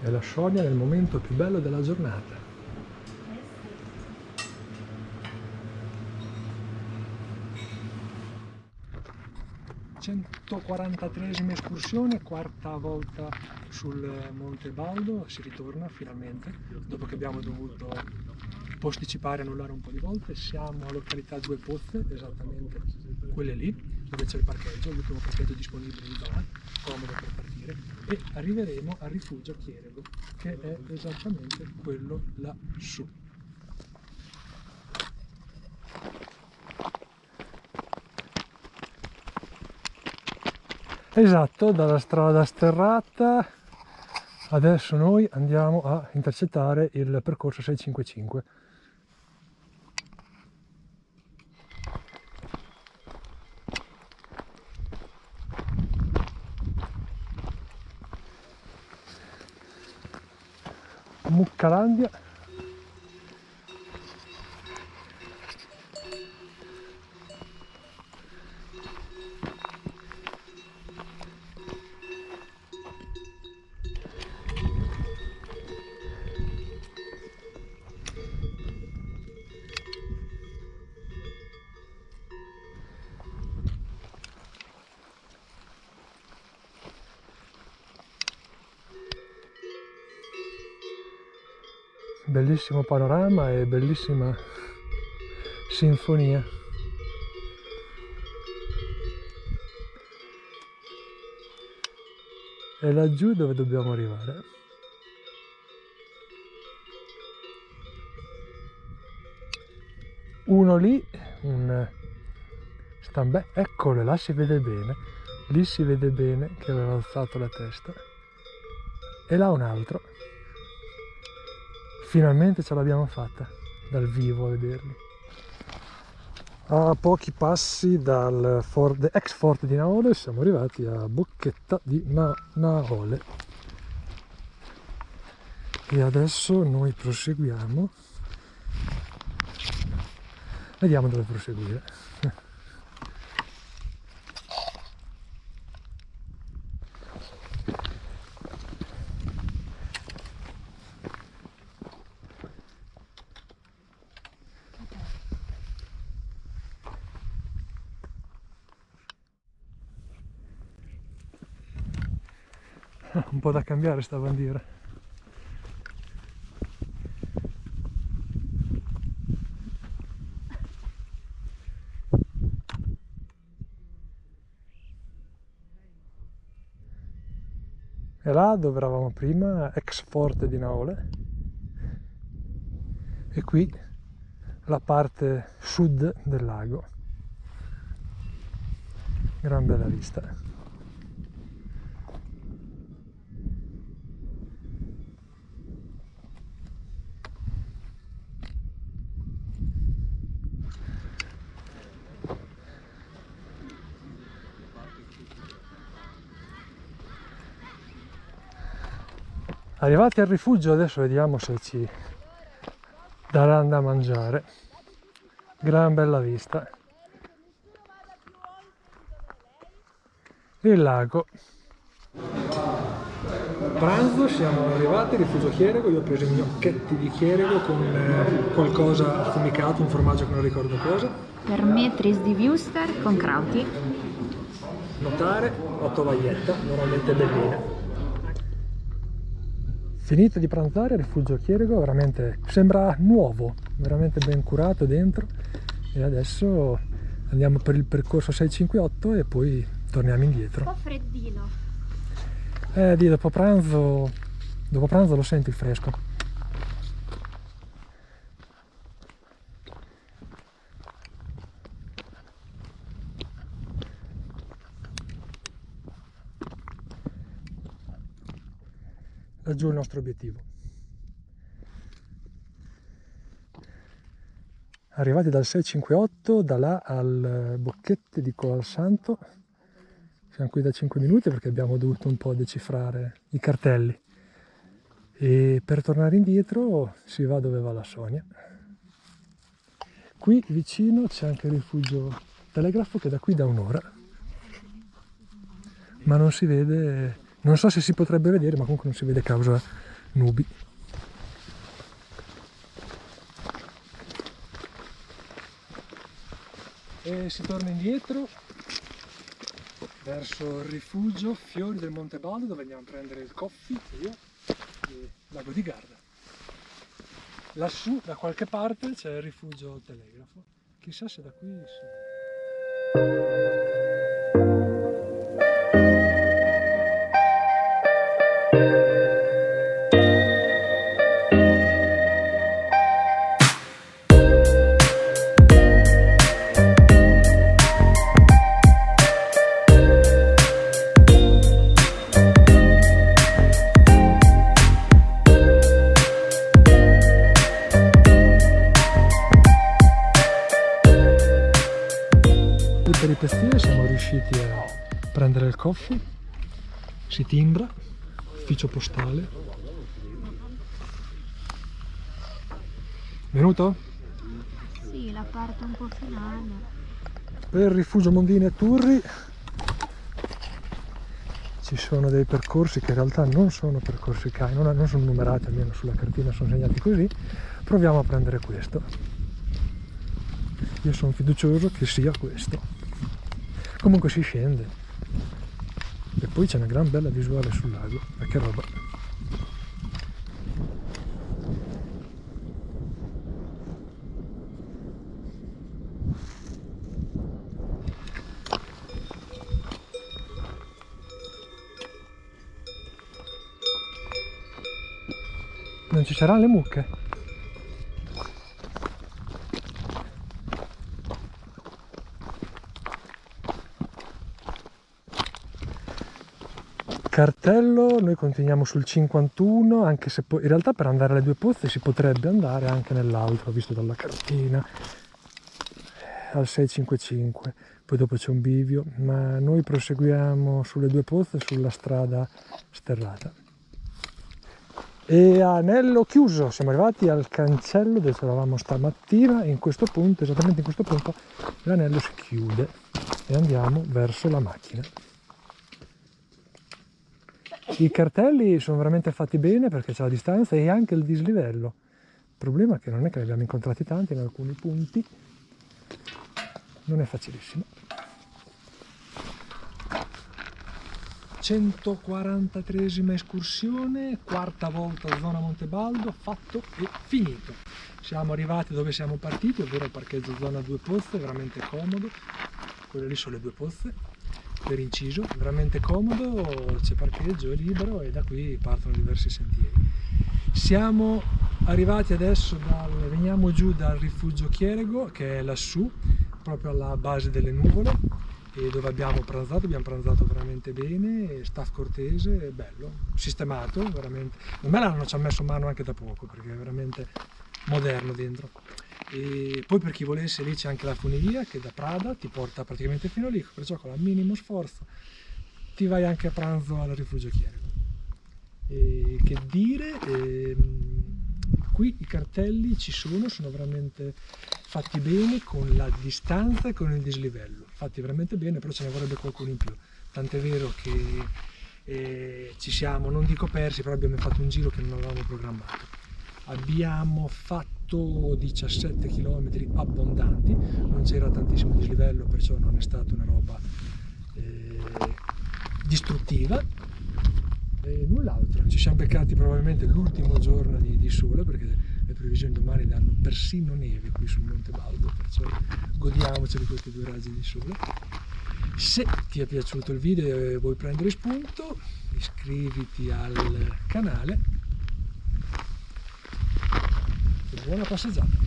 E la Sonia nel momento più bello della giornata. 143esima escursione, quarta volta sul Monte Baldo, si ritorna finalmente, dopo che abbiamo dovuto posticipare e annullare un po' di volte. Siamo a località Due Pozze, esattamente quelle lì, dove c'è il parcheggio, l'ultimo parcheggio disponibile di là, comodo per partire, e arriveremo al rifugio Chierego, che è esattamente quello lassù. Esatto, dalla strada sterrata adesso noi andiamo a intercettare il percorso 655. Muccalandia. Bellissimo panorama e bellissima sinfonia. È laggiù dove dobbiamo arrivare. Uno lì, un stambè, eccolo, là si vede bene, lì si vede bene che aveva alzato la testa, e là un altro. Finalmente ce l'abbiamo fatta dal vivo a vederli. A pochi passi dal ex forte di Naole siamo arrivati a Bocchetta di Naole e adesso noi proseguiamo, vediamo dove proseguire. Un po' da cambiare sta bandiera. E là dove eravamo prima, ex forte di Naole, e qui la parte sud del lago. Gran bella vista. Arrivati al rifugio adesso vediamo se ci daranno da mangiare. Gran bella vista. Il lago. Pranzo, siamo arrivati al rifugio Chierego, io ho preso i gnocchetti di Chierego con qualcosa affumicato, un formaggio che non ricordo cosa. Per me tris di Wuster con crauti. Notare, 8 vaglietta, normalmente belline. Finito di pranzare, rifugio Chierego, veramente sembra nuovo, veramente ben curato dentro, e adesso andiamo per il percorso 658 e poi torniamo indietro. Un po' freddino. Dopo pranzo lo senti il fresco. Laggiù il nostro obiettivo. Arrivati dal 658, da là al Bocchette di Colalsanto. Siamo qui da 5 minuti perché abbiamo dovuto un po' decifrare i cartelli. E per tornare indietro si va dove va la Sonia. Qui vicino c'è anche il rifugio Telegrafo, che da qui da un'ora. Ma non si vede, non so se si potrebbe vedere, ma comunque non si vede causa nubi. E si torna indietro verso il rifugio Fiori del Monte Baldo, dove andiamo a prendere il coffee, io e Lago di Garda. Lassù da qualche parte c'è il rifugio Telegrafo, chissà se da qui si... peripezia siamo riusciti a prendere il coffee, si timbra, ufficio postale. Venuto? Sì, la parte un po' finale. Per il rifugio Mondini e Turri ci sono dei percorsi che in realtà non sono percorsi CAI, non sono numerati, almeno sulla cartina sono segnati così. Proviamo a prendere questo. Io sono fiducioso che sia questo. Comunque si scende e poi c'è una gran bella visuale sul lago, ma che roba. Non ci saranno le mucche? Cartello, noi continuiamo sul 51, anche se poi in realtà per andare alle Due Pozze si potrebbe andare anche nell'altro, visto dalla cartina, al 655, poi dopo c'è un bivio, ma noi proseguiamo sulle Due Pozze sulla strada sterrata. E anello chiuso, siamo arrivati al cancello dove eravamo stamattina e in questo punto, esattamente in questo punto, l'anello si chiude e andiamo verso la macchina. I cartelli sono veramente fatti bene perché c'è la distanza e anche il dislivello. Il problema è che non è che ne abbiamo incontrati tanti in alcuni punti, non è facilissimo. 143esima escursione, quarta volta a zona Montebaldo, fatto e finito. Siamo arrivati dove siamo partiti, ovvero al parcheggio zona Due Pozze, veramente comodo. Quelle lì sono le Due Pozze. Per inciso, veramente comodo, c'è parcheggio, è libero e da qui partono diversi sentieri. Siamo arrivati adesso, veniamo giù dal rifugio Chierego, che è lassù, proprio alla base delle nuvole, e dove abbiamo pranzato veramente bene, staff cortese, bello, sistemato, veramente. A me ci ha messo mano anche da poco, perché è veramente moderno dentro. E poi per chi volesse lì c'è anche la funivia che da Prada ti porta praticamente fino lì, perciò con il minimo sforzo ti vai anche a pranzo al rifugio Chierego. E che dire, qui i cartelli ci sono veramente fatti bene con la distanza e con il dislivello, fatti veramente bene, però ce ne vorrebbe qualcuno in più, tant'è vero che ci siamo, non dico persi, però abbiamo fatto un giro che non avevamo programmato. Abbiamo fatto 17 km abbondanti, non c'era tantissimo dislivello, perciò non è stata una roba distruttiva e null'altro. Ci siamo beccati probabilmente l'ultimo giorno di sole, perché le previsioni domani danno persino neve qui sul Monte Baldo, perciò godiamoci di questi 2 raggi di sole. Se ti è piaciuto il video e vuoi prendere spunto, iscriviti al canale. Buona passeggiata!